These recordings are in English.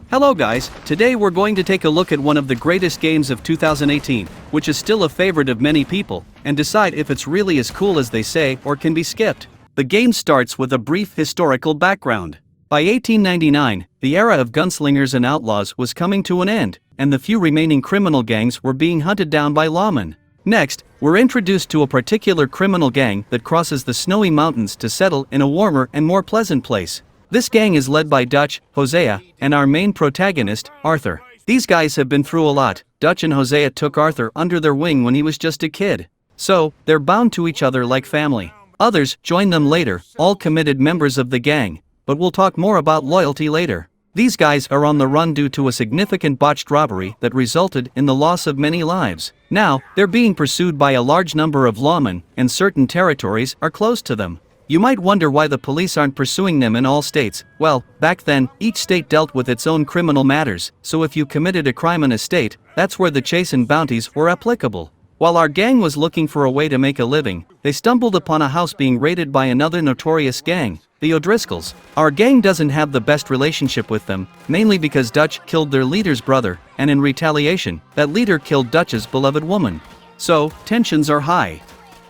Hello guys, today we're going to take a look at one of the greatest games of 2018, which is still a favorite of many people, and decide if it's really as cool as they say or can be skipped. The game starts with a brief historical background. By 1899, the era of gunslingers and outlaws was coming to an end, and the few remaining criminal gangs were being hunted down by lawmen. Next, we're introduced to a particular criminal gang that crosses the snowy mountains to settle in a warmer and more pleasant place. This gang is led by Dutch, Hosea, and our main protagonist, Arthur. These guys have been through a lot. Dutch and Hosea took Arthur under their wing when he was just a kid. So, they're bound to each other like family. Others join them later, all committed members of the gang, but we'll talk more about loyalty later. These guys are on the run due to a significant botched robbery that resulted in the loss of many lives. Now, they're being pursued by a large number of lawmen, and certain territories are closed to them. You might wonder why the police aren't pursuing them in all states. Well, back then, each state dealt with its own criminal matters, so if you committed a crime in a state, that's where the chase and bounties were applicable. While our gang was looking for a way to make a living, they stumbled upon a house being raided by another notorious gang, the O'Driscolls. Our gang doesn't have the best relationship with them, mainly because Dutch killed their leader's brother, and in retaliation, that leader killed Dutch's beloved woman. So, tensions are high.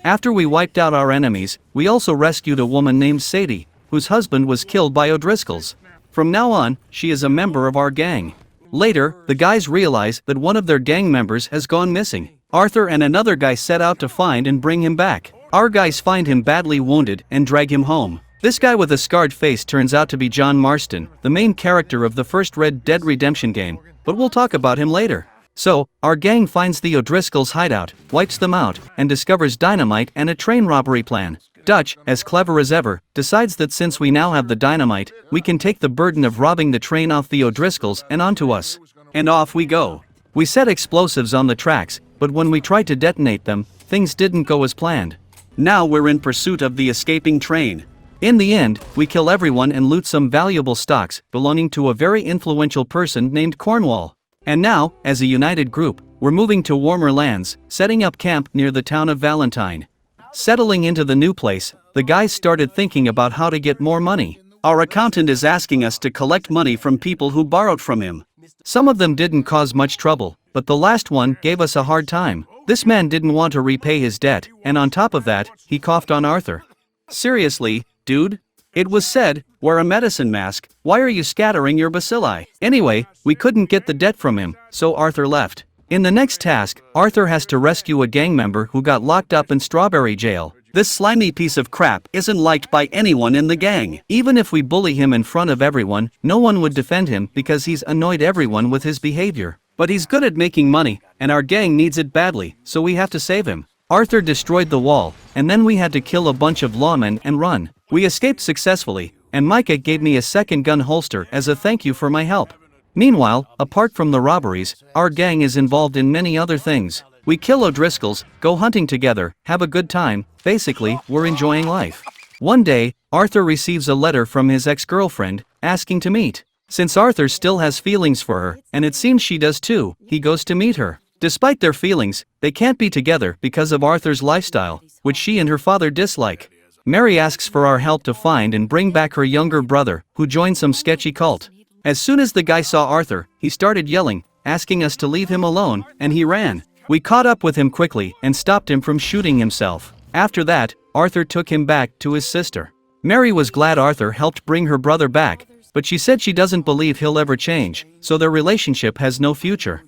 After we wiped out our enemies, we also rescued a woman named Sadie, whose husband was killed by O'Driscolls. From now on, she is a member of our gang. Later, the guys realize that one of their gang members has gone missing. Arthur and another guy set out to find and bring him back. Our guys find him badly wounded and drag him home. This guy with a scarred face turns out to be John Marston, the main character of the first Red Dead Redemption game, but we'll talk about him later. So, our gang finds the O'Driscolls' hideout, wipes them out, and discovers dynamite and a train robbery plan. Dutch, as clever as ever, decides that since we now have the dynamite, we can take the burden of robbing the train off the O'Driscolls and onto us. And off we go. We set explosives on the tracks, but when we tried to detonate them, things didn't go as planned. Now we're in pursuit of the escaping train. In the end, we kill everyone and loot some valuable stocks belonging to a very influential person named Cornwall. And now, as a united group, we're moving to warmer lands, setting up camp near the town of Valentine. Settling into the new place, the guys started thinking about how to get more money. Our accountant is asking us to collect money from people who borrowed from him. Some of them didn't cause much trouble, but the last one gave us a hard time. This man didn't want to repay his debt, and on top of that, he coughed on Arthur. Seriously, dude? It was said, wear a medicine mask, why are you scattering your bacilli? Anyway, we couldn't get the debt from him, so Arthur left. In the next task, Arthur has to rescue a gang member who got locked up in Strawberry Jail. This slimy piece of crap isn't liked by anyone in the gang. Even if we bully him in front of everyone, no one would defend him because he's annoyed everyone with his behavior. But he's good at making money, and our gang needs it badly, so we have to save him. Arthur destroyed the wall, and then we had to kill a bunch of lawmen and run. We escaped successfully, and Micah gave me a second gun holster as a thank you for my help. Meanwhile, apart from the robberies, our gang is involved in many other things. We kill O'Driscolls, go hunting together, have a good time, basically, we're enjoying life. One day, Arthur receives a letter from his ex-girlfriend, asking to meet. Since Arthur still has feelings for her, and it seems she does too, he goes to meet her. Despite their feelings, they can't be together because of Arthur's lifestyle, which she and her father dislike. Mary asks for our help to find and bring back her younger brother, who joined some sketchy cult. As soon as the guy saw Arthur, he started yelling, asking us to leave him alone, and he ran. We caught up with him quickly and stopped him from shooting himself. After that, Arthur took him back to his sister. Mary was glad Arthur helped bring her brother back, but she said she doesn't believe he'll ever change, so their relationship has no future.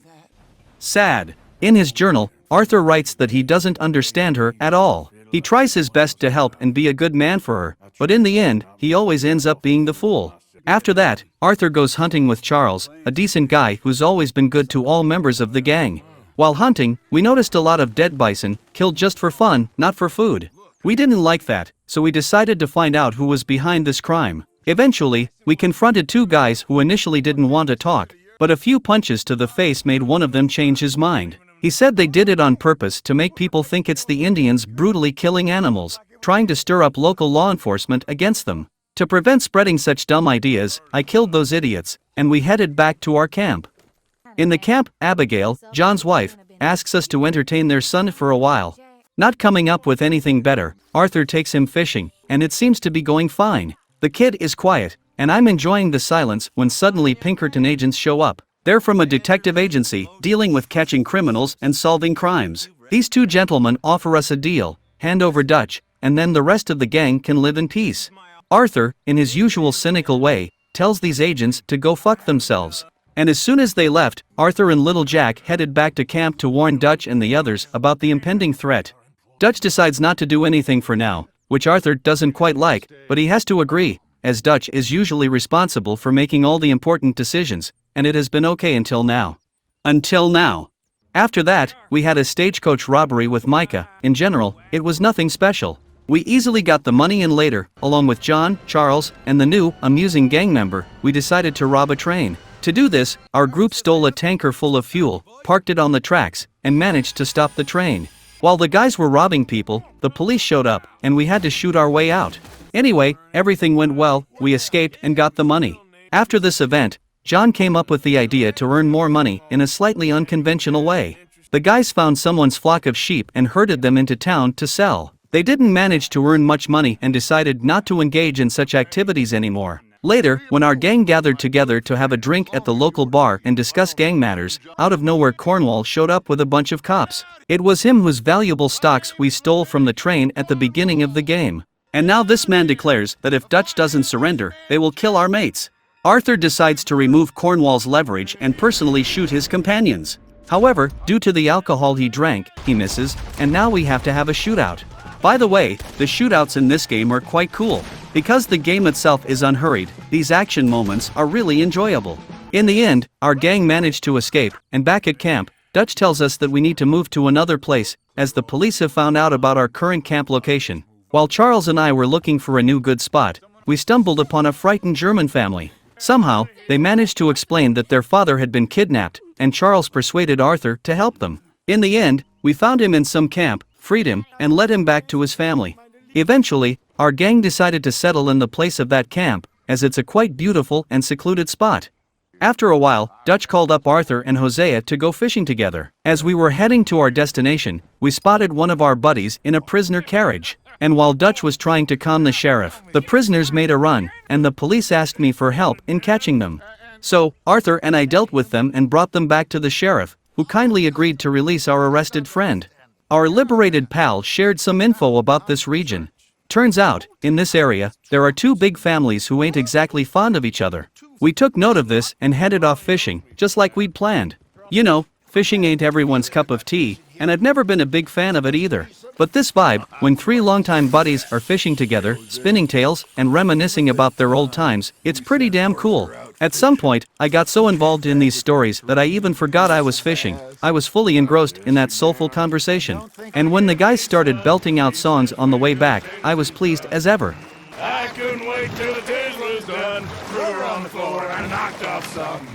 Sad. In his journal, Arthur writes that he doesn't understand her at all. He tries his best to help and be a good man for her, but in the end, he always ends up being the fool. After that, Arthur goes hunting with Charles, a decent guy who's always been good to all members of the gang. While hunting, we noticed a lot of dead bison, killed just for fun, not for food. We didn't like that, so we decided to find out who was behind this crime. Eventually, we confronted two guys who initially didn't want to talk, but a few punches to the face made one of them change his mind. He said they did it on purpose to make people think it's the Indians brutally killing animals, trying to stir up local law enforcement against them. To prevent spreading such dumb ideas, I killed those idiots, and we headed back to our camp. In the camp, Abigail, John's wife, asks us to entertain their son for a while. Not coming up with anything better, Arthur takes him fishing, and it seems to be going fine. The kid is quiet, and I'm enjoying the silence when suddenly Pinkerton agents show up. They're from a detective agency, dealing with catching criminals and solving crimes. These two gentlemen offer us a deal: hand over Dutch, and then the rest of the gang can live in peace. Arthur, in his usual cynical way, tells these agents to go fuck themselves. And as soon as they left, Arthur and Little Jack headed back to camp to warn Dutch and the others about the impending threat. Dutch decides not to do anything for now, which Arthur doesn't quite like, but he has to agree, as Dutch is usually responsible for making all the important decisions, and it has been okay until now. Until now. After that, we had a stagecoach robbery with Micah. In general, it was nothing special. We easily got the money, and later, along with John, Charles, and the new, amusing gang member, we decided to rob a train. To do this, our group stole a tanker full of fuel, parked it on the tracks, and managed to stop the train. While the guys were robbing people, the police showed up, and we had to shoot our way out. Anyway, everything went well, we escaped and got the money. After this event, John came up with the idea to earn more money in a slightly unconventional way. The guys found someone's flock of sheep and herded them into town to sell. They didn't manage to earn much money and decided not to engage in such activities anymore. Later, when our gang gathered together to have a drink at the local bar and discuss gang matters, out of nowhere Cornwall showed up with a bunch of cops. It was him whose valuable stocks we stole from the train at the beginning of the game. And now this man declares that if Dutch doesn't surrender, they will kill our mates. Arthur decides to remove Cornwall's leverage and personally shoot his companions. However, due to the alcohol he drank, he misses, and now we have to have a shootout. By the way, the shootouts in this game are quite cool. Because the game itself is unhurried, these action moments are really enjoyable. In the end, our gang managed to escape, and back at camp, Dutch tells us that we need to move to another place, as the police have found out about our current camp location. While Charles and I were looking for a new good spot, we stumbled upon a frightened German family. Somehow, they managed to explain that their father had been kidnapped, and Charles persuaded Arthur to help them. In the end, we found him in some camp, freed him, and led him back to his family. Eventually, our gang decided to settle in the place of that camp, as it's a quite beautiful and secluded spot. After a while, Dutch called up Arthur and Hosea to go fishing together. As we were heading to our destination, we spotted one of our buddies in a prisoner carriage. And while Dutch was trying to calm the sheriff, the prisoners made a run, and the police asked me for help in catching them. So, Arthur and I dealt with them and brought them back to the sheriff, who kindly agreed to release our arrested friend. Our liberated pal shared some info about this region. Turns out, in this area, there are two big families who ain't exactly fond of each other. We took note of this and headed off fishing, just like we'd planned. You know, fishing ain't everyone's cup of tea, and I've never been a big fan of it either. But this vibe, when three longtime buddies are fishing together, spinning tales, and reminiscing about their old times, it's pretty damn cool. At some point, I got so involved in these stories that I even forgot I was fishing. I was fully engrossed in that soulful conversation. And when the guys started belting out songs on the way back, I was pleased as ever. I couldn't wait till the dish was done. Threw her on the floor and knocked off something.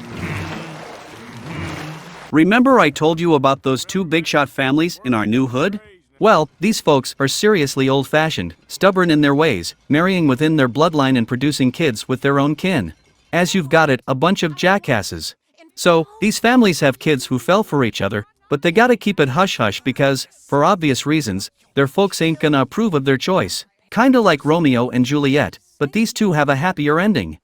Remember I told you about those two big shot families in our new hood? Well, these folks are seriously old-fashioned, stubborn in their ways, marrying within their bloodline and producing kids with their own kin. As you've got it, a bunch of jackasses. So, these families have kids who fell for each other, but they gotta keep it hush-hush because, for obvious reasons, their folks ain't gonna approve of their choice. Kinda like Romeo and Juliet, but these two have a happier ending.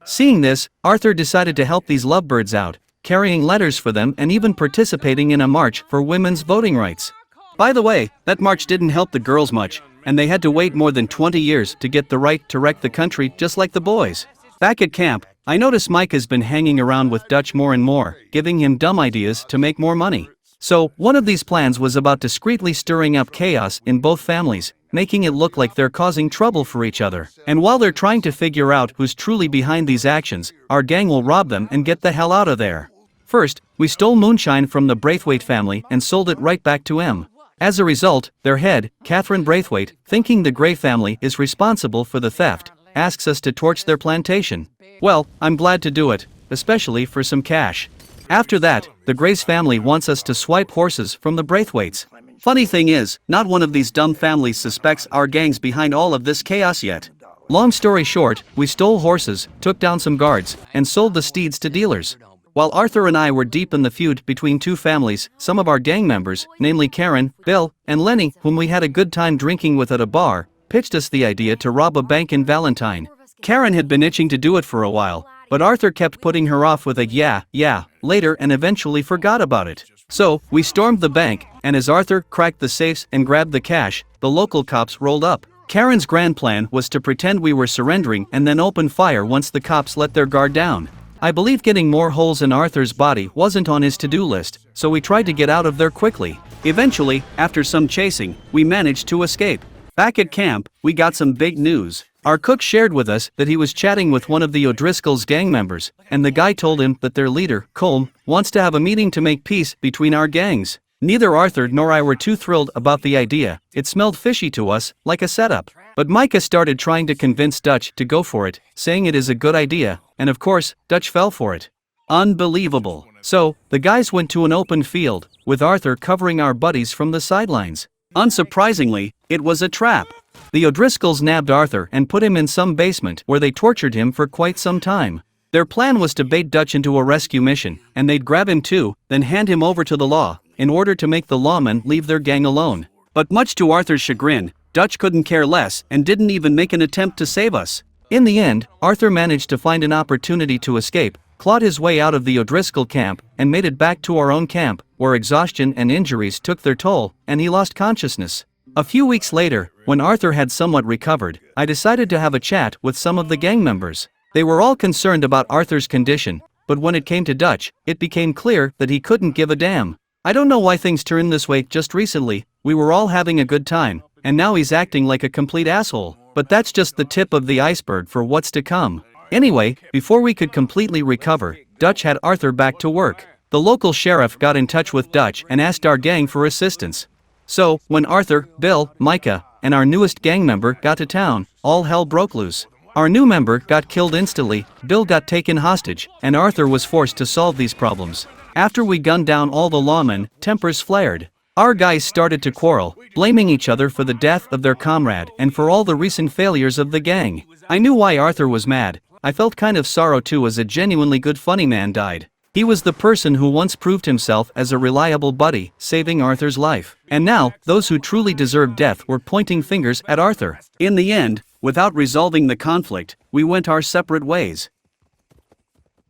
Seeing this, Arthur decided to help these lovebirds out, carrying letters for them and even participating in a march for women's voting rights. By the way, that march didn't help the girls much, and they had to wait more than 20 years to get the right to wreck the country just like the boys. Back at camp, I noticed Mike has been hanging around with Dutch more and more, giving him dumb ideas to make more money. So, one of these plans was about discreetly stirring up chaos in both families, making it look like they're causing trouble for each other. And while they're trying to figure out who's truly behind these actions, our gang will rob them and get the hell out of there. First, we stole moonshine from the Braithwaite family and sold it right back to M. As a result, their head, Catherine Braithwaite, thinking the Gray family is responsible for the theft, asks us to torch their plantation. Well, I'm glad to do it, especially for some cash. After that, the Gray's family wants us to swipe horses from the Braithwaites. Funny thing is, not one of these dumb families suspects our gang's behind all of this chaos yet. Long story short, we stole horses, took down some guards, and sold the steeds to dealers. While Arthur and I were deep in the feud between two families, some of our gang members, namely Karen, Bill, and Lenny, whom we had a good time drinking with at a bar, pitched us the idea to rob a bank in Valentine. Karen had been itching to do it for a while, but Arthur kept putting her off with a yeah, later and eventually forgot about it. So, we stormed the bank, and as Arthur cracked the safes and grabbed the cash, the local cops rolled up. Karen's grand plan was to pretend we were surrendering and then open fire once the cops let their guard down. I believe getting more holes in Arthur's body wasn't on his to-do list, so we tried to get out of there quickly. Eventually, after some chasing, we managed to escape. Back at camp, we got some big news. Our cook shared with us that he was chatting with one of the O'Driscoll's gang members, and the guy told him that their leader, Colm, wants to have a meeting to make peace between our gangs. Neither Arthur nor I were too thrilled about the idea. It smelled fishy to us, like a setup. But Micah started trying to convince Dutch to go for it, saying it is a good idea, and of course, Dutch fell for it. Unbelievable. So, the guys went to an open field, with Arthur covering our buddies from the sidelines. Unsurprisingly, it was a trap. The O'Driscolls nabbed Arthur and put him in some basement where they tortured him for quite some time. Their plan was to bait Dutch into a rescue mission, and they'd grab him too, then hand him over to the law, in order to make the lawmen leave their gang alone. But much to Arthur's chagrin, Dutch couldn't care less and didn't even make an attempt to save us. In the end, Arthur managed to find an opportunity to escape, clawed his way out of the O'Driscoll camp, and made it back to our own camp, where exhaustion and injuries took their toll, and he lost consciousness. A few weeks later, when Arthur had somewhat recovered, I decided to have a chat with some of the gang members. They were all concerned about Arthur's condition, but when it came to Dutch, it became clear that he couldn't give a damn. I don't know why things turned this way just recently. We were all having a good time, and now he's acting like a complete asshole. But that's just the tip of the iceberg for what's to come. Anyway, before we could completely recover, Dutch had Arthur back to work. The local sheriff got in touch with Dutch and asked our gang for assistance. So, when Arthur, Bill, Micah, and our newest gang member got to town, all hell broke loose. Our new member got killed instantly, Bill got taken hostage, and Arthur was forced to solve these problems. After we gunned down all the lawmen, tempers flared. Our guys started to quarrel, blaming each other for the death of their comrade and for all the recent failures of the gang. I knew why Arthur was mad. I felt kind of sorrow too, as a genuinely good funny man died. He was the person who once proved himself as a reliable buddy, saving Arthur's life. And now, those who truly deserved death were pointing fingers at Arthur. In the end, without resolving the conflict, we went our separate ways.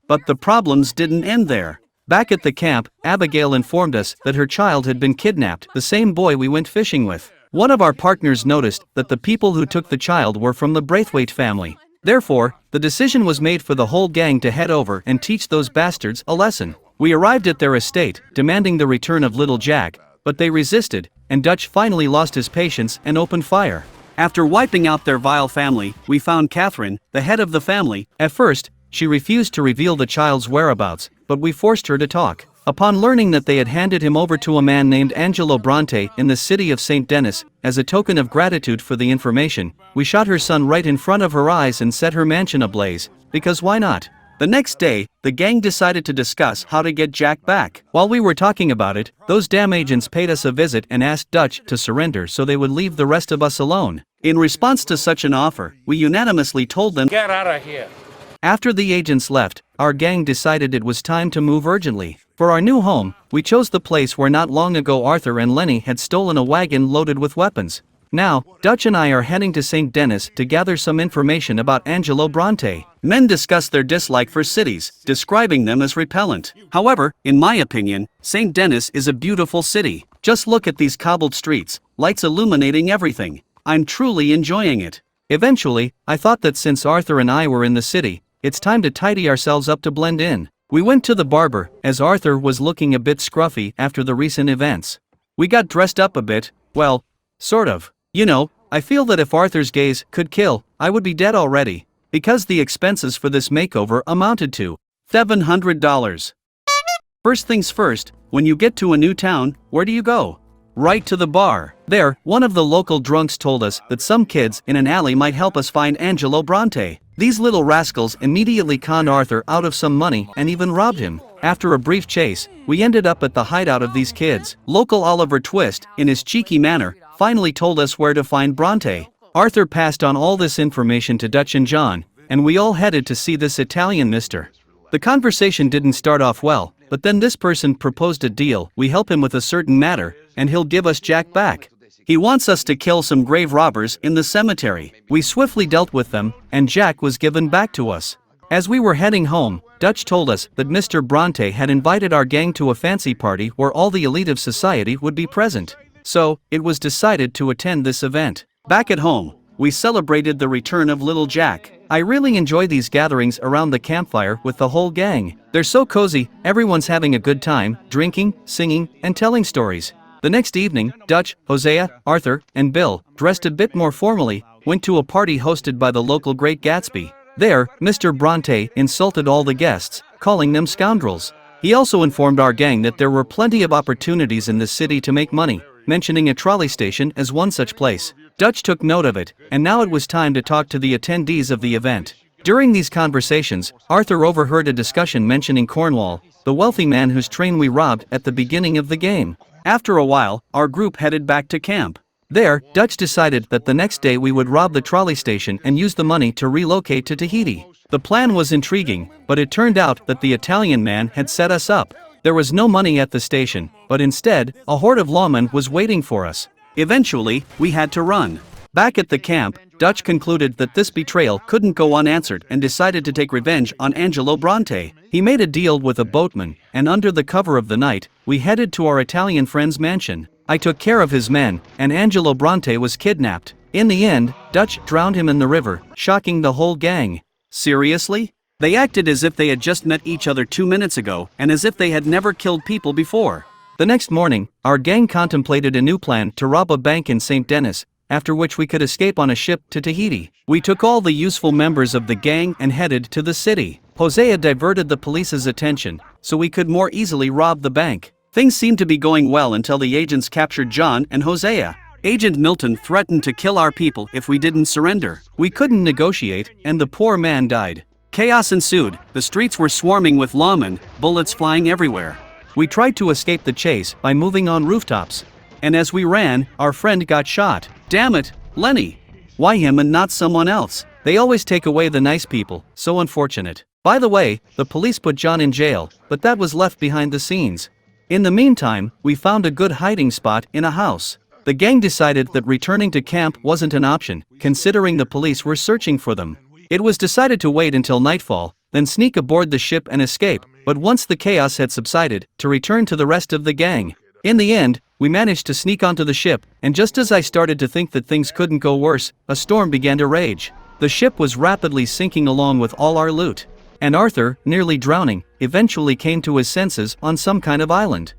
But the problems didn't end there. Back at the camp, Abigail informed us that her child had been kidnapped, the same boy we went fishing with. One of our partners noticed that the people who took the child were from the Braithwaite family. Therefore, the decision was made for the whole gang to head over and teach those bastards a lesson. We arrived at their estate, demanding the return of little Jack, but they resisted, and Dutch finally lost his patience and opened fire. After wiping out their vile family, we found Catherine, the head of the family. At first, she refused to reveal the child's whereabouts, but we forced her to talk. Upon learning that they had handed him over to a man named Angelo Bronte in the city of St. Denis, as a token of gratitude for the information, we shot her son right in front of her eyes and set her mansion ablaze, because why not? The next day, the gang decided to discuss how to get Jack back. While we were talking about it, those damn agents paid us a visit and asked Dutch to surrender so they would leave the rest of us alone. In response to such an offer, we unanimously told them, Get out of here. After the agents left, our gang decided it was time to move urgently. For our new home, we chose the place where not long ago Arthur and Lenny had stolen a wagon loaded with weapons. Now, Dutch and I are heading to St. Denis to gather some information about Angelo Bronte. Men discussed their dislike for cities, describing them as repellent. However, in my opinion, St. Denis is a beautiful city. Just look at these cobbled streets, lights illuminating everything. I'm truly enjoying it. Eventually, I thought that since Arthur and I were in the city, it's time to tidy ourselves up to blend in. We went to the barber, as Arthur was looking a bit scruffy after the recent events. We got dressed up a bit, well, sort of. You know, I feel that if Arthur's gaze could kill, I would be dead already, because the expenses for this makeover amounted to $700. First things first, when you get to a new town, where do you go? Right to the bar. There, one of the local drunks told us that some kids in an alley might help us find Angelo Bronte. These little rascals immediately conned Arthur out of some money and even robbed him. After a brief chase, we ended up at the hideout of these kids. Local Oliver Twist, in his cheeky manner, finally told us where to find Bronte. Arthur passed on all this information to Dutch and John, and we all headed to see this Italian mister. The conversation didn't start off well, but then this person proposed a deal. We help him with a certain matter, and he'll give us Jack back. He wants us to kill some grave robbers in the cemetery. We swiftly dealt with them, and Jack was given back to us. As we were heading home, Dutch told us that Mr. Bronte had invited our gang to a fancy party where all the elite of society would be present. So, it was decided to attend this event. Back at home, we celebrated the return of little Jack. I really enjoy these gatherings around the campfire with the whole gang. They're so cozy, everyone's having a good time, drinking, singing, and telling stories. The next evening, Dutch, Hosea, Arthur, and Bill, dressed a bit more formally, went to a party hosted by the local Great Gatsby. There, Mr. Bronte insulted all the guests, calling them scoundrels. He also informed our gang that there were plenty of opportunities in the city to make money, mentioning a trolley station as one such place. Dutch took note of it, and now it was time to talk to the attendees of the event. During these conversations, Arthur overheard a discussion mentioning Cornwall, the wealthy man whose train we robbed at the beginning of the game. After a while, our group headed back to camp. There, Dutch decided that the next day we would rob the trolley station and use the money to relocate to Tahiti. The plan was intriguing, but it turned out that the Italian man had set us up. There was no money at the station, but instead, a horde of lawmen was waiting for us. Eventually, we had to run. Back at the camp, Dutch concluded that this betrayal couldn't go unanswered and decided to take revenge on Angelo Bronte. He made a deal with a boatman, and under the cover of the night, we headed to our Italian friend's mansion. I took care of his men, and Angelo Bronte was kidnapped. In the end, Dutch drowned him in the river, shocking the whole gang. Seriously? They acted as if they had just met each other 2 minutes ago, and as if they had never killed people before. The next morning, our gang contemplated a new plan to rob a bank in St. Denis, after which we could escape on a ship to Tahiti. We took all the useful members of the gang and headed to the city. Hosea diverted the police's attention, so we could more easily rob the bank. Things seemed to be going well until the agents captured John and Hosea. Agent Milton threatened to kill our people if we didn't surrender. We couldn't negotiate, and the poor man died. Chaos ensued. The streets were swarming with lawmen, bullets flying everywhere. We tried to escape the chase by moving on rooftops. And as we ran, our friend got shot. Damn it, Lenny. Why him and not someone else? They always take away the nice people, so unfortunate. By the way, the police put John in jail, but that was left behind the scenes. In the meantime, we found a good hiding spot in a house. The gang decided that returning to camp wasn't an option, considering the police were searching for them. It was decided to wait until nightfall, then sneak aboard the ship and escape, but once the chaos had subsided, to return to the rest of the gang. In the end, we managed to sneak onto the ship, and just as I started to think that things couldn't go worse, a storm began to rage. The ship was rapidly sinking along with all our loot. And Arthur, nearly drowning, eventually came to his senses on some kind of island.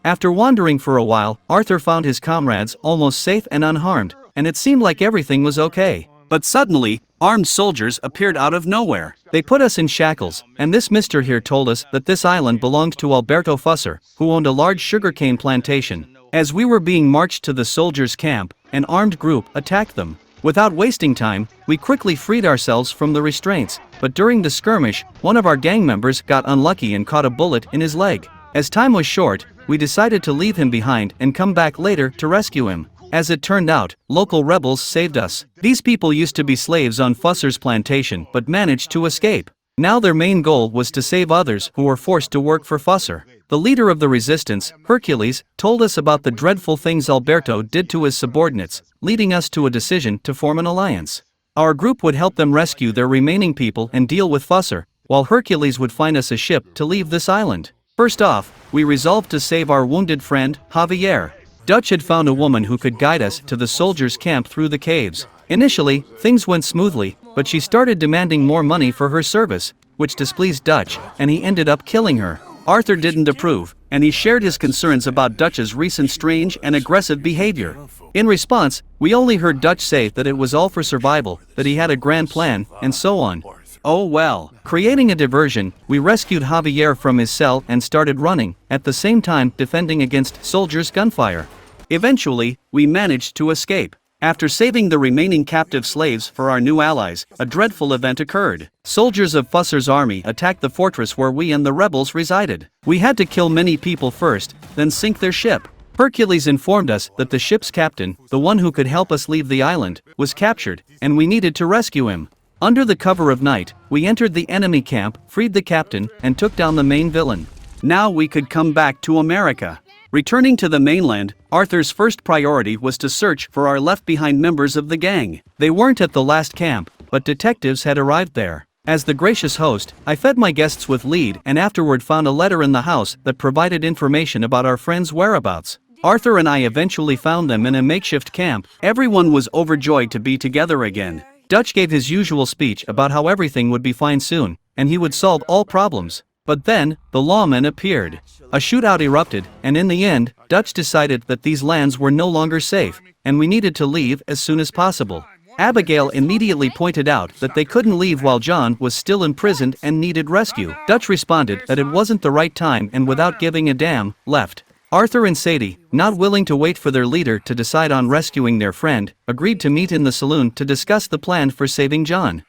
After wandering for a while, Arthur found his comrades almost safe and unharmed, and it seemed like everything was okay. But suddenly, armed soldiers appeared out of nowhere. They put us in shackles, and this mister here told us that this island belonged to Alberto Fusser, who owned a large sugarcane plantation. As we were being marched to the soldiers' camp, an armed group attacked them. Without wasting time, we quickly freed ourselves from the restraints, but during the skirmish, one of our gang members got unlucky and caught a bullet in his leg. As time was short, we decided to leave him behind and come back later to rescue him. As it turned out, local rebels saved us. These people used to be slaves on Fusser's plantation but managed to escape. Now their main goal was to save others who were forced to work for Fusser. The leader of the resistance, Hercules, told us about the dreadful things Alberto did to his subordinates, leading us to a decision to form an alliance. Our group would help them rescue their remaining people and deal with Fusser, while Hercules would find us a ship to leave this island. First off, we resolved to save our wounded friend, Javier. Dutch had found a woman who could guide us to the soldiers' camp through the caves. Initially, things went smoothly, but she started demanding more money for her service, which displeased Dutch, and he ended up killing her. Arthur didn't approve, and he shared his concerns about Dutch's recent strange and aggressive behavior. In response, we only heard Dutch say that it was all for survival, that he had a grand plan, and so on. Oh well. Creating a diversion, we rescued Javier from his cell and started running, at the same time defending against soldiers' gunfire. Eventually, we managed to escape. After saving the remaining captive slaves for our new allies, a dreadful event occurred. Soldiers of Fusser's army attacked the fortress where we and the rebels resided. We had to kill many people first, then sink their ship. Hercules informed us that the ship's captain, the one who could help us leave the island, was captured, and we needed to rescue him. Under the cover of night, we entered the enemy camp, freed the captain, and took down the main villain. Now we could come back to America. Returning to the mainland, Arthur's first priority was to search for our left-behind members of the gang. They weren't at the last camp, but detectives had arrived there. As the gracious host, I fed my guests with lead and afterward found a letter in the house that provided information about our friends' whereabouts. Arthur and I eventually found them in a makeshift camp. Everyone was overjoyed to be together again. Dutch gave his usual speech about how everything would be fine soon, and he would solve all problems. But then, the lawmen appeared. A shootout erupted, and in the end, Dutch decided that these lands were no longer safe, and we needed to leave as soon as possible. Abigail immediately pointed out that they couldn't leave while John was still imprisoned and needed rescue. Dutch responded that it wasn't the right time and without giving a damn, left. Arthur and Sadie, not willing to wait for their leader to decide on rescuing their friend, agreed to meet in the saloon to discuss the plan for saving John.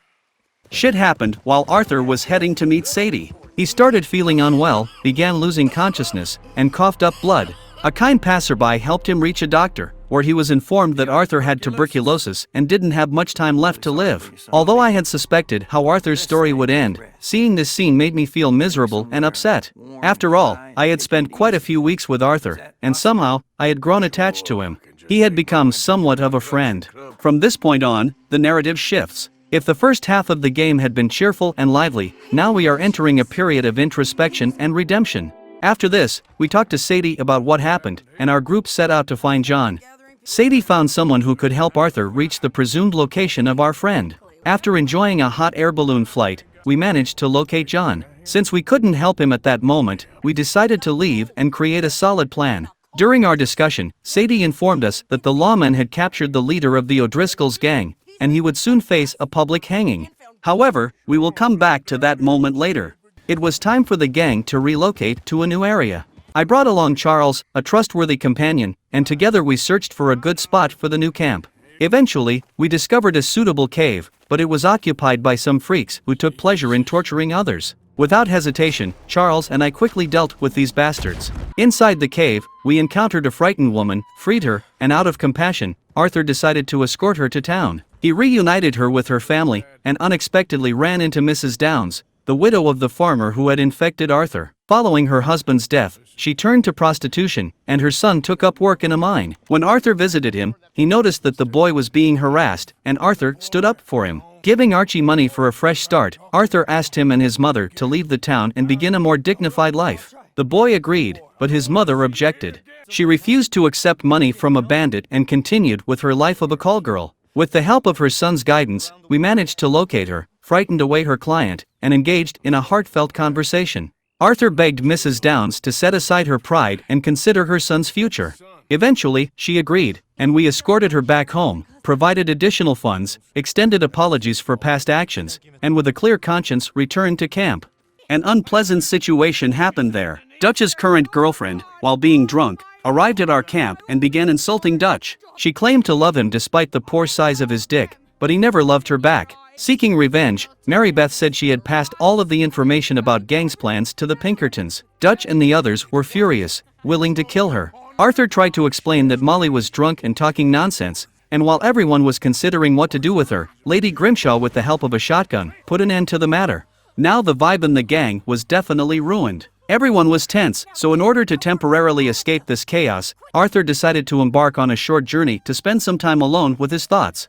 Shit happened while Arthur was heading to meet Sadie. He started feeling unwell, began losing consciousness, and coughed up blood. A kind passerby helped him reach a doctor, where he was informed that Arthur had tuberculosis and didn't have much time left to live. Although I had suspected how Arthur's story would end, seeing this scene made me feel miserable and upset. After all, I had spent quite a few weeks with Arthur, and somehow, I had grown attached to him. He had become somewhat of a friend. From this point on, the narrative shifts. If the first half of the game had been cheerful and lively, now we are entering a period of introspection and redemption. After this, we talked to Sadie about what happened, and our group set out to find John. Sadie found someone who could help Arthur reach the presumed location of our friend. After enjoying a hot air balloon flight, we managed to locate John. Since we couldn't help him at that moment, we decided to leave and create a solid plan. During our discussion, Sadie informed us that the lawmen had captured the leader of the O'Driscoll's gang, and he would soon face a public hanging. However, we will come back to that moment later. It was time for the gang to relocate to a new area. I brought along Charles, a trustworthy companion, and together we searched for a good spot for the new camp. Eventually, we discovered a suitable cave, but it was occupied by some freaks who took pleasure in torturing others. Without hesitation, Charles and I quickly dealt with these bastards. Inside the cave, we encountered a frightened woman, freed her, and out of compassion, Arthur decided to escort her to town. He reunited her with her family, and unexpectedly ran into Mrs. Downs, the widow of the farmer who had infected Arthur. Following her husband's death, she turned to prostitution, and her son took up work in a mine. When Arthur visited him, he noticed that the boy was being harassed, and Arthur stood up for him. Giving Archie money for a fresh start, Arthur asked him and his mother to leave the town and begin a more dignified life. The boy agreed, but his mother objected. She refused to accept money from a bandit and continued with her life of a call girl. With the help of her son's guidance, we managed to locate her, frightened away her client, and engaged in a heartfelt conversation. Arthur begged Mrs. Downs to set aside her pride and consider her son's future. Eventually, she agreed, and we escorted her back home, provided additional funds, extended apologies for past actions, and with a clear conscience returned to camp. An unpleasant situation happened there. Dutch's current girlfriend, while being drunk, arrived at our camp and began insulting Dutch. She claimed to love him despite the poor size of his dick, but he never loved her back. Seeking revenge, Mary Beth said she had passed all of the information about gang's plans to the Pinkertons. Dutch and the others were furious, willing to kill her. Arthur tried to explain that Molly was drunk and talking nonsense, and while everyone was considering what to do with her, Lady Grimshaw, with the help of a shotgun, put an end to the matter. Now the vibe in the gang was definitely ruined. Everyone was tense, so in order to temporarily escape this chaos, Arthur decided to embark on a short journey to spend some time alone with his thoughts.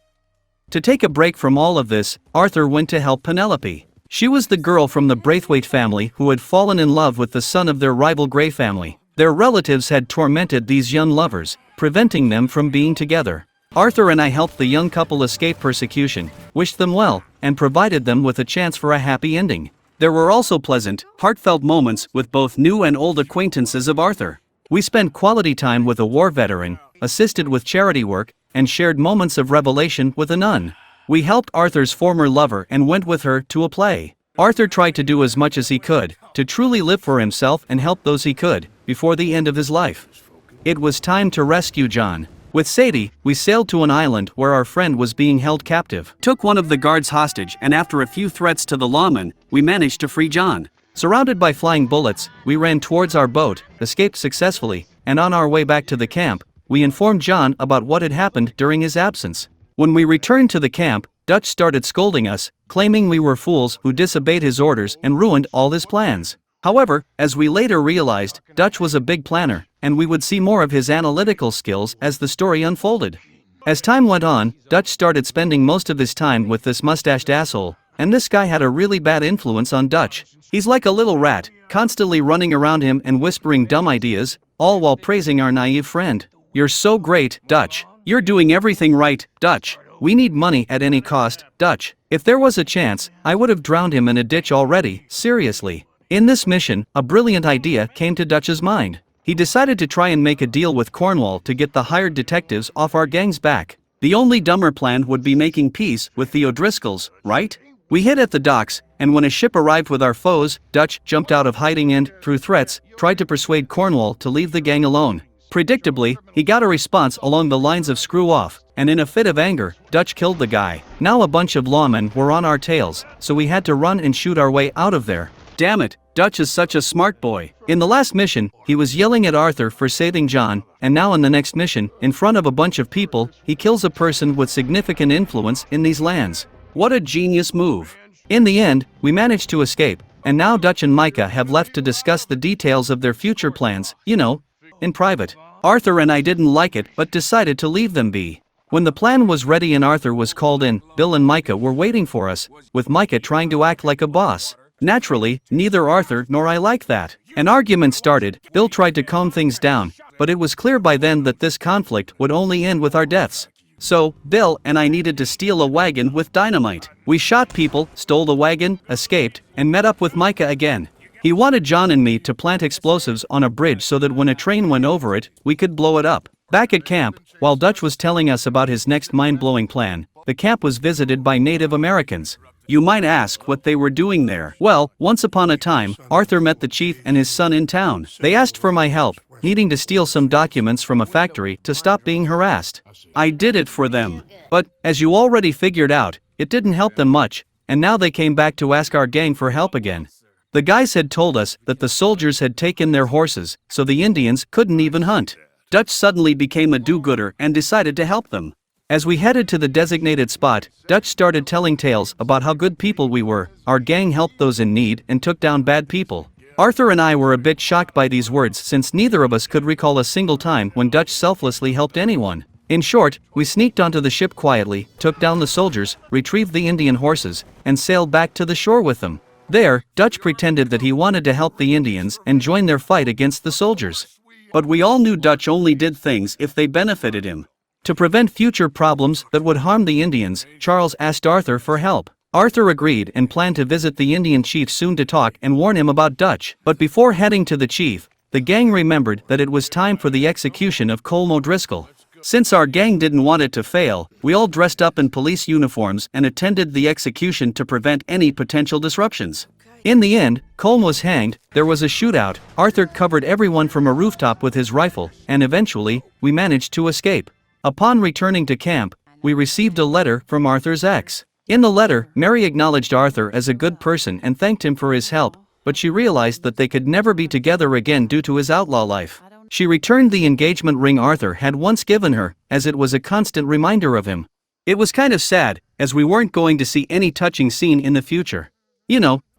To take a break from all of this, Arthur went to help Penelope. She was the girl from the Braithwaite family who had fallen in love with the son of their rival Grey family. Their relatives had tormented these young lovers, preventing them from being together. Arthur and I helped the young couple escape persecution, wished them well, and provided them with a chance for a happy ending. There were also pleasant, heartfelt moments with both new and old acquaintances of Arthur. We spent quality time with a war veteran, assisted with charity work, and shared moments of revelation with a nun. We helped Arthur's former lover and went with her to a play. Arthur tried to do as much as he could, to truly live for himself and help those he could, before the end of his life. It was time to rescue John. With Sadie, we sailed to an island where our friend was being held captive. Took one of the guards hostage, and after a few threats to the lawmen, we managed to free John. Surrounded by flying bullets, we ran towards our boat, escaped successfully, and on our way back to the camp, we informed John about what had happened during his absence. When we returned to the camp, Dutch started scolding us, claiming we were fools who disobeyed his orders and ruined all his plans. However, as we later realized, Dutch was a big planner, and we would see more of his analytical skills as the story unfolded. As time went on, Dutch started spending most of his time with this mustached asshole, and this guy had a really bad influence on Dutch. He's like a little rat, constantly running around him and whispering dumb ideas, all while praising our naive friend. "You're so great, Dutch. You're doing everything right, Dutch. We need money at any cost, Dutch. If there was a chance, I would have drowned him in a ditch already, seriously." In this mission, a brilliant idea came to Dutch's mind. He decided to try and make a deal with Cornwall to get the hired detectives off our gang's back. The only dumber plan would be making peace with the O'Driscolls, right? We hid at the docks, and when a ship arrived with our foes, Dutch jumped out of hiding and, through threats, tried to persuade Cornwall to leave the gang alone. Predictably, he got a response along the lines of "screw off," and in a fit of anger, Dutch killed the guy. Now a bunch of lawmen were on our tails, so we had to run and shoot our way out of there. Damn it, Dutch is such a smart boy. In the last mission, he was yelling at Arthur for saving John, and now in the next mission, in front of a bunch of people, he kills a person with significant influence in these lands. What a genius move. In the end, we managed to escape, and now Dutch and Micah have left to discuss the details of their future plans, in private. Arthur and I didn't like it but decided to leave them be. When the plan was ready and Arthur was called in, Bill and Micah were waiting for us, with Micah trying to act like a boss. Naturally, neither Arthur nor I liked that. An argument started. Bill tried to calm things down, but it was clear by then that this conflict would only end with our deaths. So, Bill and I needed to steal a wagon with dynamite. We shot people, stole the wagon, escaped, and met up with Micah again. He wanted John and me to plant explosives on a bridge so that when a train went over it, we could blow it up. Back at camp, while Dutch was telling us about his next mind-blowing plan, the camp was visited by Native Americans. You might ask what they were doing there. Well, once upon a time, Arthur met the chief and his son in town. They asked for my help, needing to steal some documents from a factory to stop being harassed. I did it for them. But, as you already figured out, it didn't help them much, and now they came back to ask our gang for help again. The guys had told us that the soldiers had taken their horses, so the Indians couldn't even hunt. Dutch suddenly became a do-gooder and decided to help them. As we headed to the designated spot, Dutch started telling tales about how good people we were. Our gang helped those in need and took down bad people. Arthur and I were a bit shocked by these words since neither of us could recall a single time when Dutch selflessly helped anyone. In short, we sneaked onto the ship quietly, took down the soldiers, retrieved the Indian horses, and sailed back to the shore with them. There, Dutch pretended that he wanted to help the Indians and join their fight against the soldiers. But we all knew Dutch only did things if they benefited him. To prevent future problems that would harm the Indians, Charles asked Arthur for help. Arthur agreed and planned to visit the Indian chief soon to talk and warn him about Dutch. But before heading to the chief, the gang remembered that it was time for the execution of Colm O'Driscoll. Since our gang didn't want it to fail, we all dressed up in police uniforms and attended the execution to prevent any potential disruptions. In the end, Colm was hanged, there was a shootout, Arthur covered everyone from a rooftop with his rifle, and eventually, we managed to escape. Upon returning to camp, we received a letter from Arthur's ex. In the letter, Mary acknowledged Arthur as a good person and thanked him for his help, but she realized that they could never be together again due to his outlaw life. She returned the engagement ring Arthur had once given her, as it was a constant reminder of him. It was kind of sad, as we weren't going to see any touching scene in the future.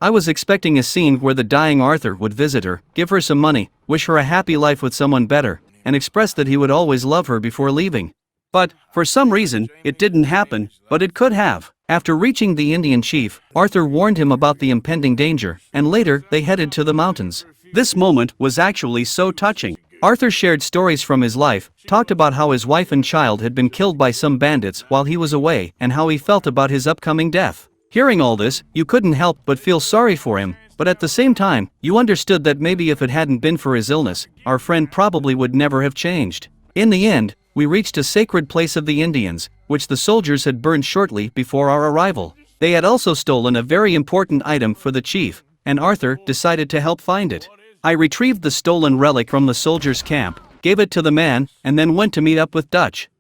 I was expecting a scene where the dying Arthur would visit her, give her some money, wish her a happy life with someone better, and express that he would always love her before leaving. But, for some reason, it didn't happen, but it could have. After reaching the Indian chief, Arthur warned him about the impending danger, and later they headed to the mountains. This moment was actually so touching. Arthur shared stories from his life, talked about how his wife and child had been killed by some bandits while he was away, and how he felt about his upcoming death. Hearing all this, you couldn't help but feel sorry for him, but at the same time, you understood that maybe if it hadn't been for his illness, our friend probably would never have changed. In the end, we reached a sacred place of the Indians, which the soldiers had burned shortly before our arrival. They had also stolen a very important item for the chief, and Arthur decided to help find it. I retrieved the stolen relic from the soldiers' camp, gave it to the man, and then went to meet up with Dutch.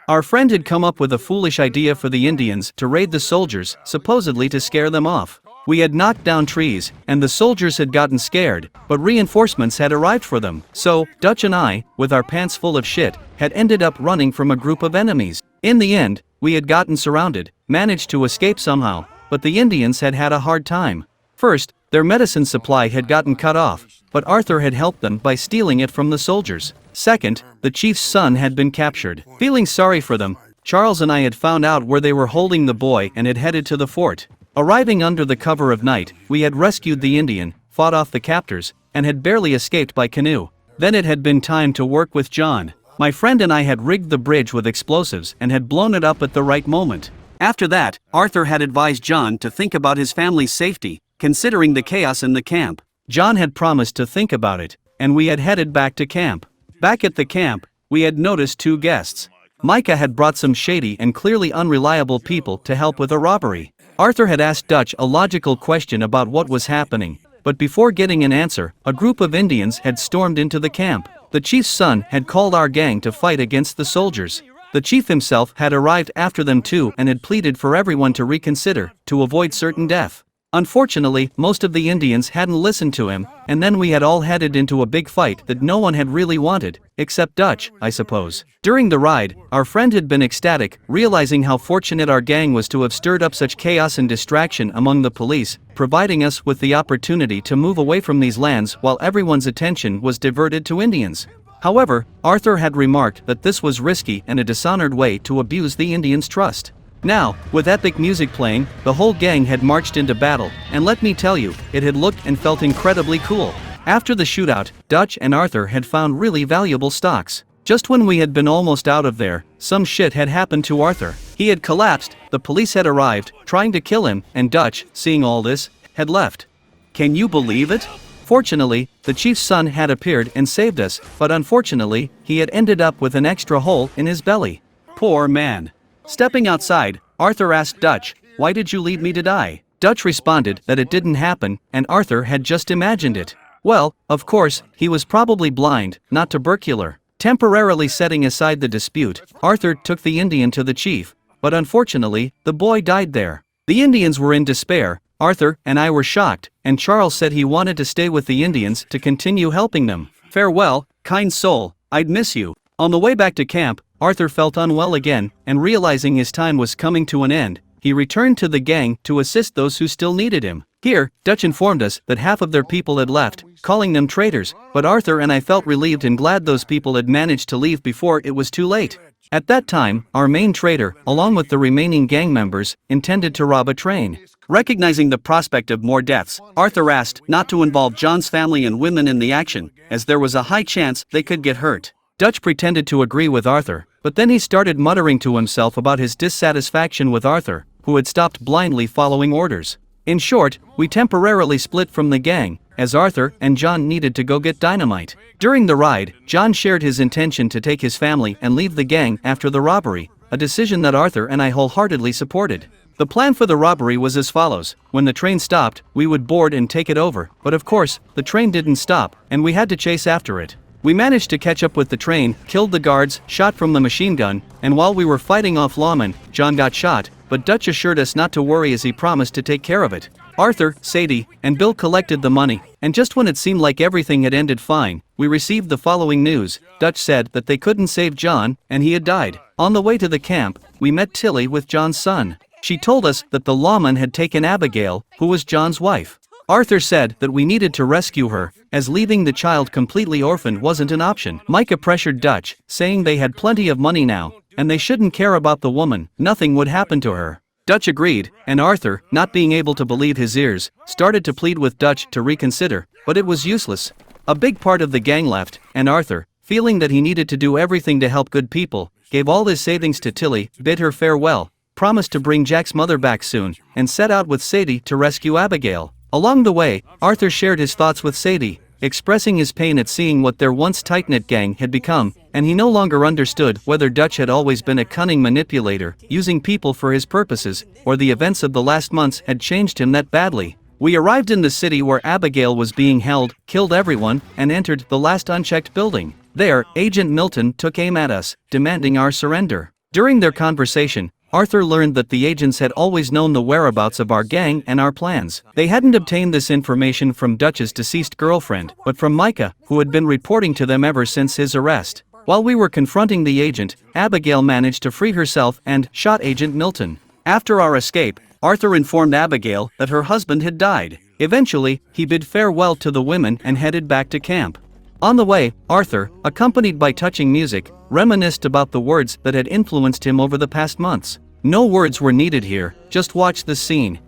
Our friend had come up with a foolish idea for the Indians to raid the soldiers, supposedly to scare them off. We had knocked down trees, and the soldiers had gotten scared, but reinforcements had arrived for them. So, Dutch and I, with our pants full of shit, had ended up running from a group of enemies. In the end, we had gotten surrounded, managed to escape somehow, but the Indians had had a hard time. First, their medicine supply had gotten cut off, but Arthur had helped them by stealing it from the soldiers. Second, the chief's son had been captured. Feeling sorry for them, Charles and I had found out where they were holding the boy and had headed to the fort. Arriving under the cover of night, we had rescued the Indian, fought off the captors, and had barely escaped by canoe. Then it had been time to work with John. My friend and I had rigged the bridge with explosives and had blown it up at the right moment. After that, Arthur had advised John to think about his family's safety, considering the chaos in the camp. John had promised to think about it, and we had headed back to camp. Back at the camp, we had noticed two guests. Micah had brought some shady and clearly unreliable people to help with a robbery. Arthur had asked Dutch a logical question about what was happening, but before getting an answer, a group of Indians had stormed into the camp. The chief's son had called our gang to fight against the soldiers. The chief himself had arrived after them too and had pleaded for everyone to reconsider, to avoid certain death. Unfortunately, most of the Indians hadn't listened to him, and then we had all headed into a big fight that no one had really wanted, except Dutch, I suppose. During the ride, our friend had been ecstatic, realizing how fortunate our gang was to have stirred up such chaos and distraction among the police, providing us with the opportunity to move away from these lands while everyone's attention was diverted to Indians. However, Arthur had remarked that this was risky and a dishonored way to abuse the Indians' trust. Now, with epic music playing, the whole gang had marched into battle, and let me tell you, it had looked and felt incredibly cool. After the shootout, Dutch and Arthur had found really valuable stocks. Just when we had been almost out of there, some shit had happened to Arthur. He had collapsed, the police had arrived, trying to kill him, and Dutch, seeing all this, had left. Can you believe it? Fortunately, the chief's son had appeared and saved us, but unfortunately, he had ended up with an extra hole in his belly. Poor man. Stepping outside, Arthur asked Dutch, "Why did you leave me to die?" Dutch responded that it didn't happen, and Arthur had just imagined it. Well, of course, he was probably blind, not tubercular. Temporarily setting aside the dispute, Arthur took the Indian to the chief, but unfortunately, the boy died there. The Indians were in despair, Arthur and I were shocked, and Charles said he wanted to stay with the Indians to continue helping them. Farewell, kind soul, I'd miss you. On the way back to camp, Arthur felt unwell again, and realizing his time was coming to an end, he returned to the gang to assist those who still needed him. Here, Dutch informed us that half of their people had left, calling them traitors, but Arthur and I felt relieved and glad those people had managed to leave before it was too late. At that time, our main traitor, along with the remaining gang members, intended to rob a train. Recognizing the prospect of more deaths, Arthur asked not to involve John's family and women in the action, as there was a high chance they could get hurt. Dutch pretended to agree with Arthur, but then he started muttering to himself about his dissatisfaction with Arthur, who had stopped blindly following orders. In short, we temporarily split from the gang, as Arthur and John needed to go get dynamite. During the ride, John shared his intention to take his family and leave the gang after the robbery, a decision that Arthur and I wholeheartedly supported. The plan for the robbery was as follows: when the train stopped, we would board and take it over, but of course, the train didn't stop, and we had to chase after it. We managed to catch up with the train, killed the guards, shot from the machine gun, and while we were fighting off lawmen, John got shot, but Dutch assured us not to worry as he promised to take care of it. Arthur, Sadie, and Bill collected the money, and just when it seemed like everything had ended fine, we received the following news. Dutch said that they couldn't save John, and he had died. On the way to the camp, we met Tilly with John's son. She told us that the lawman had taken Abigail, who was John's wife. Arthur said that we needed to rescue her, as leaving the child completely orphaned wasn't an option. Micah pressured Dutch, saying they had plenty of money now, and they shouldn't care about the woman, nothing would happen to her. Dutch agreed, and Arthur, not being able to believe his ears, started to plead with Dutch to reconsider, but it was useless. A big part of the gang left, and Arthur, feeling that he needed to do everything to help good people, gave all his savings to Tilly, bid her farewell, promised to bring Jack's mother back soon, and set out with Sadie to rescue Abigail. Along the way, Arthur shared his thoughts with Sadie, expressing his pain at seeing what their once tight-knit gang had become, and he no longer understood whether Dutch had always been a cunning manipulator, using people for his purposes, or the events of the last months had changed him that badly. We arrived in the city where Abigail was being held, killed everyone, and entered the last unchecked building. There, Agent Milton took aim at us, demanding our surrender. During their conversation, Arthur learned that the agents had always known the whereabouts of our gang and our plans. They hadn't obtained this information from Dutch's deceased girlfriend, but from Micah, who had been reporting to them ever since his arrest. While we were confronting the agent, Abigail managed to free herself and shot Agent Milton. After our escape, Arthur informed Abigail that her husband had died. Eventually, he bid farewell to the women and headed back to camp. On the way, Arthur, accompanied by touching music, reminisced about the words that had influenced him over the past months. No words were needed here, just watch the scene.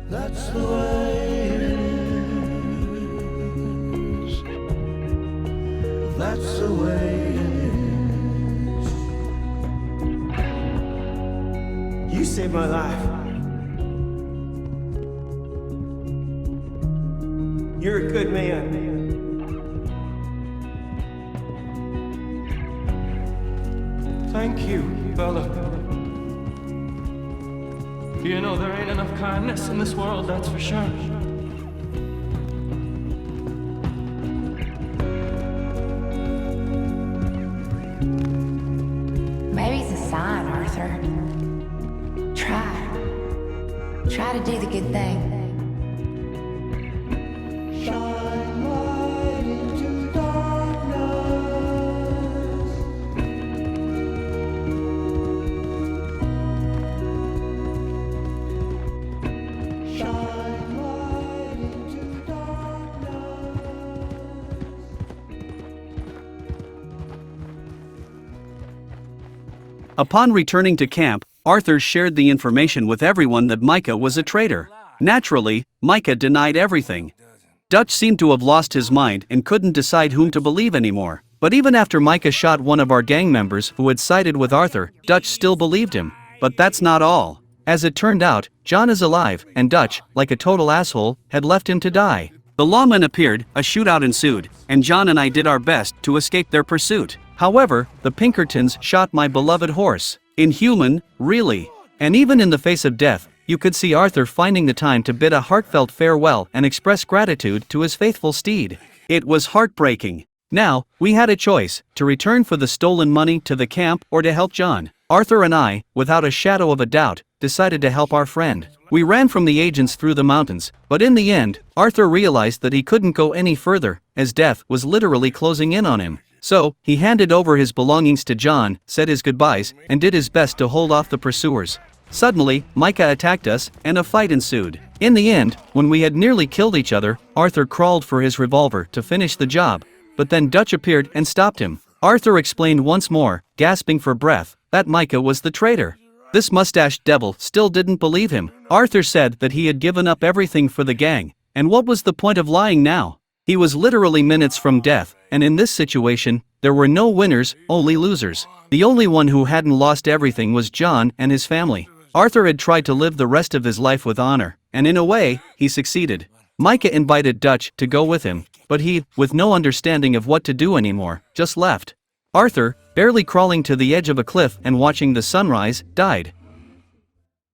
That's the way it is. That's the way it is. You saved my life. You're a good man. Thank you, fella. You know there ain't enough kindness in this world, that's for sure. Maybe it's a sign, Arthur. Try to do the good thing. Shine light into darkness. Shine light into darkness. Upon returning to camp, Arthur shared the information with everyone that Micah was a traitor. Naturally, Micah denied everything. Dutch seemed to have lost his mind and couldn't decide whom to believe anymore. But even after Micah shot one of our gang members who had sided with Arthur, Dutch still believed him. But that's not all. As it turned out, John is alive, and Dutch, like a total asshole, had left him to die. The lawmen appeared, a shootout ensued, and John and I did our best to escape their pursuit. However, the Pinkertons shot my beloved horse. Inhuman, really. And even in the face of death, you could see Arthur finding the time to bid a heartfelt farewell and express gratitude to his faithful steed. It was heartbreaking. Now, we had a choice, to return for the stolen money to the camp or to help John. Arthur and I, without a shadow of a doubt, decided to help our friend. We ran from the agents through the mountains, but in the end, Arthur realized that he couldn't go any further, as death was literally closing in on him. So, he handed over his belongings to John, said his goodbyes, and did his best to hold off the pursuers. Suddenly, Micah attacked us, and a fight ensued. In the end, when we had nearly killed each other, Arthur crawled for his revolver to finish the job. But then Dutch appeared and stopped him. Arthur explained once more, gasping for breath, that Micah was the traitor. This mustached devil still didn't believe him. Arthur said that he had given up everything for the gang, and what was the point of lying now? He was literally minutes from death, and in this situation, there were no winners, only losers. The only one who hadn't lost everything was John and his family. Arthur had tried to live the rest of his life with honor, and in a way, he succeeded. Micah invited Dutch to go with him, but he, with no understanding of what to do anymore, just left. Arthur, barely crawling to the edge of a cliff and watching the sunrise, died.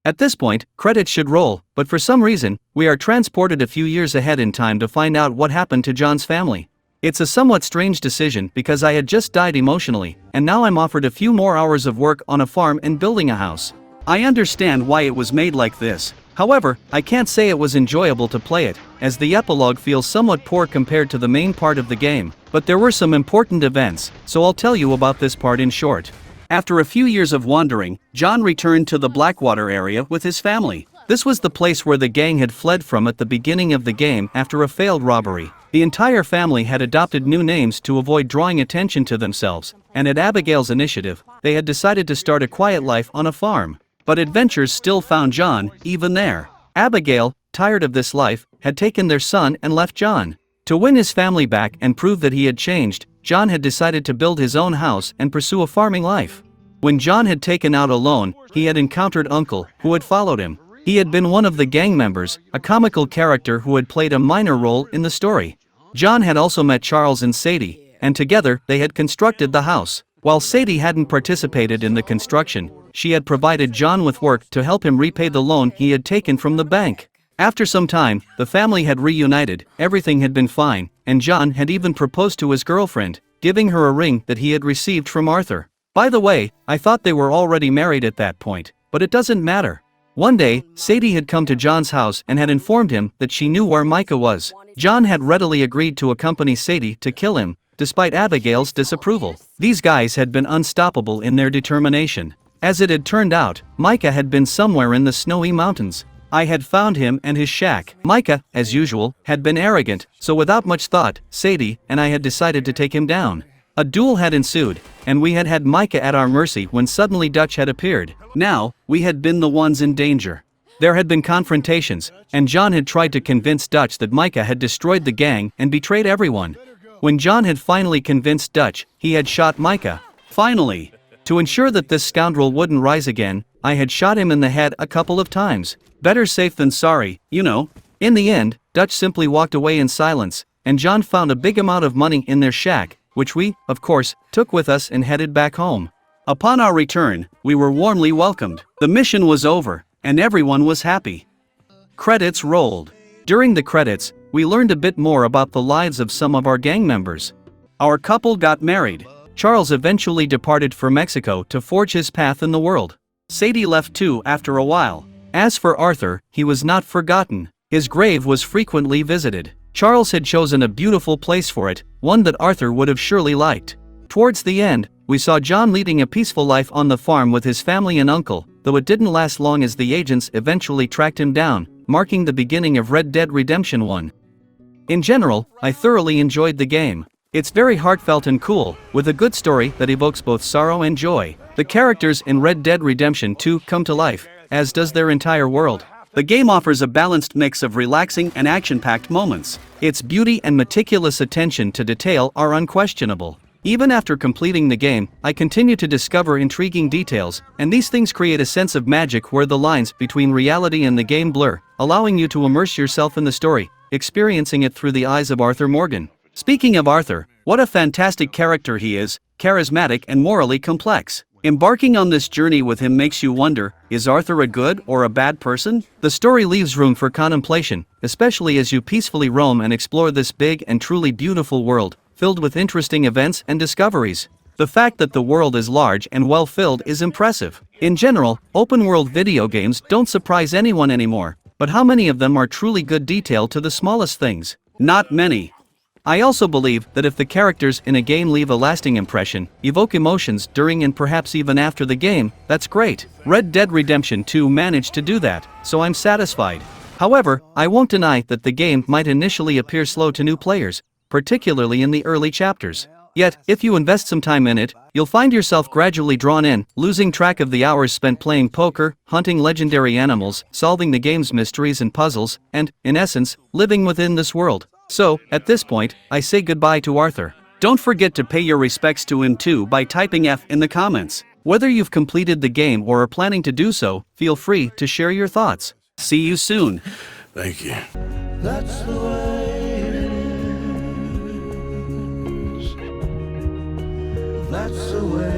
At this point, credits should roll, but for some reason, we are transported a few years ahead in time to find out what happened to John's family. It's a somewhat strange decision because I had just died emotionally, and now I'm offered a few more hours of work on a farm and building a house. I understand why it was made like this. However, I can't say it was enjoyable to play it, as the epilogue feels somewhat poor compared to the main part of the game, but there were some important events, so I'll tell you about this part in short. After a few years of wandering, John returned to the Blackwater area with his family. This was the place where the gang had fled from at the beginning of the game after a failed robbery. The entire family had adopted new names to avoid drawing attention to themselves, and at Abigail's initiative, they had decided to start a quiet life on a farm. But adventures still found John, even there. Abigail, tired of this life, had taken their son and left John. To win his family back and prove that he had changed, John had decided to build his own house and pursue a farming life. When John had taken out a loan, he had encountered Uncle, who had followed him. He had been one of the gang members, a comical character who had played a minor role in the story. John had also met Charles and Sadie, and together they had constructed the house. While Sadie hadn't participated in the construction, she had provided John with work to help him repay the loan he had taken from the bank. After some time, the family had reunited, everything had been fine, and John had even proposed to his girlfriend, giving her a ring that he had received from Arthur. By the way, I thought they were already married at that point, but it doesn't matter. One day, Sadie had come to John's house and had informed him that she knew where Micah was. John had readily agreed to accompany Sadie to kill him, despite Abigail's disapproval. These guys had been unstoppable in their determination. As it had turned out, Micah had been somewhere in the snowy mountains. I had found him and his shack. Micah, as usual, had been arrogant, so without much thought, Sadie and I had decided to take him down. A duel had ensued, and we had had Micah at our mercy when suddenly Dutch had appeared. Now, we had been the ones in danger. There had been confrontations, and John had tried to convince Dutch that Micah had destroyed the gang and betrayed everyone. When John had finally convinced Dutch, he had shot Micah. Finally, to ensure that this scoundrel wouldn't rise again, I had shot him in the head a couple of times. Better safe than sorry, you know. In the end, Dutch simply walked away in silence, and John found a big amount of money in their shack, which we, of course, took with us and headed back home. Upon our return, we were warmly welcomed. The mission was over, and everyone was happy. Credits rolled. During the credits, we learned a bit more about the lives of some of our gang members. Our couple got married. Charles eventually departed for Mexico to forge his path in the world. Sadie left too after a while. As for Arthur, he was not forgotten. His grave was frequently visited. Charles had chosen a beautiful place for it, one that Arthur would have surely liked. Towards the end, we saw John leading a peaceful life on the farm with his family and uncle, though it didn't last long as the agents eventually tracked him down, marking the beginning of Red Dead Redemption 1. In general, I thoroughly enjoyed the game. It's very heartfelt and cool, with a good story that evokes both sorrow and joy. The characters in Red Dead Redemption 2 come to life, as does their entire world. The game offers a balanced mix of relaxing and action-packed moments. Its beauty and meticulous attention to detail are unquestionable. Even after completing the game, I continue to discover intriguing details, and these things create a sense of magic where the lines between reality and the game blur, allowing you to immerse yourself in the story, experiencing it through the eyes of Arthur Morgan. Speaking of Arthur, what a fantastic character he is, charismatic and morally complex. Embarking on this journey with him makes you wonder, is Arthur a good or a bad person? The story leaves room for contemplation, especially as you peacefully roam and explore this big and truly beautiful world, filled with interesting events and discoveries. The fact that the world is large and well-filled is impressive. In general, open-world video games don't surprise anyone anymore, but how many of them are truly good detail to the smallest things? Not many. I also believe that if the characters in a game leave a lasting impression, evoke emotions during and perhaps even after the game, that's great. Red Dead Redemption 2 managed to do that, so I'm satisfied. However, I won't deny that the game might initially appear slow to new players, particularly in the early chapters. Yet, if you invest some time in it, you'll find yourself gradually drawn in, losing track of the hours spent playing poker, hunting legendary animals, solving the game's mysteries and puzzles, and, in essence, living within this world. So, at this point, I say goodbye to Arthur. Don't forget to pay your respects to him too by typing F in the comments. Whether you've completed the game or are planning to do so, feel free to share your thoughts. See you soon. Thank you. That's the way it is. That's the way